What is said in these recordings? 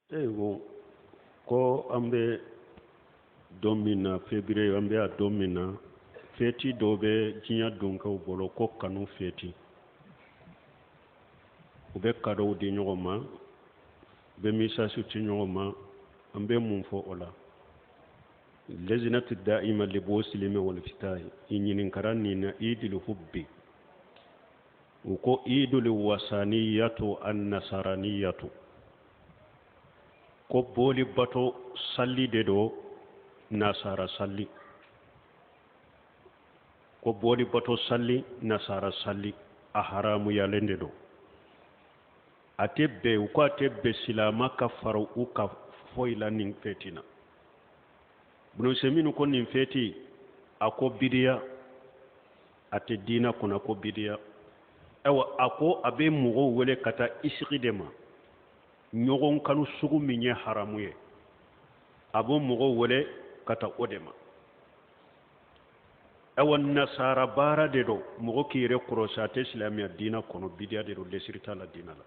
Ewo ko an bɛ don min na février an bɛ a don min na feti dɔ bɛ diɲɛ donkew bolo ko kanu feti u bɛ cadeau di ɲɔgɔn ma u bɛ message ci ɲɔgɔn ma an bɛ mun fɔ o la لجنة الدائمة لبوسلم والفتاة إنين كرانين إيد الحب وكو إيد الوسانية النصرانية ko boli bato salli de do nasara salli ko boli bato salli nasara salli a haramu yalende do atebbe ko atebbe silama ka faru ka foila nin fetina bunu seminu ko nin feti ako bidiya ate dina kuna ko bidiya ewa ako abe mugo wele kata isqidema ñogon kanu sugu min ye haramu ye abo mogo wele kata odema awa nasara bara de do mogo kire korosate islamiya dina kono bidiya de do lesirita la dina la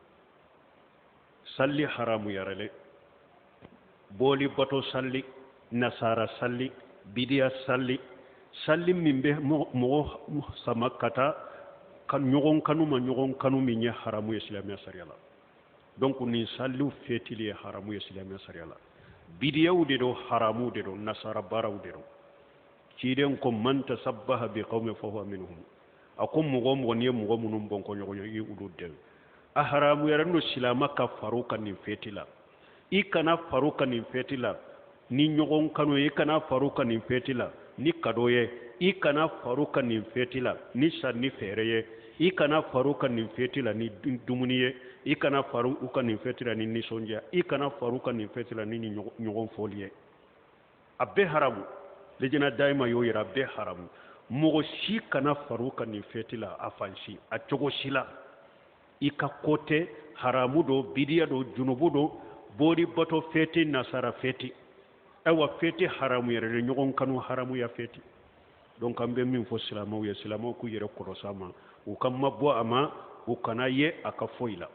salli haramu yarale boli bato salli nasara salli bidiya salli salli min be mogo samakata kan ñogon kanu min ye haramu ye islamiya sariya la donc ni sallu fetili haramu islamiya sariya la bidiyaw de do haramu de do nasara baraw de do ciden ko man tasabbaha bi qawmin fa huwa minhum akum mugo ni mugo munum bon ko nyogo yi udu del a haramu yarano silama ka faruka ni fetila ikana faruka ni fetila ni nyogon kanu ikana faruka ni fetila ni kadoye ikana faruka ni fetila ni sanni fereye ikana faruka ni fetila ni dumuniye ikana faruka ni fetila ni nisonja ikana faruka ni fetila ni nyogon foliye abbe haramu lejina daima yo yira abbe haramu mogo shi kana faruka ni fetila afansi a cogo sila ika kote haramu do bidiya do junubu do bodi bato feti nasara feti ewa feti haramu yere nyogon kanu haramu ya feti donc ambe min fo silamaw ya silamaw ku yere korosama u kam mabbo ama u kana ye aka foila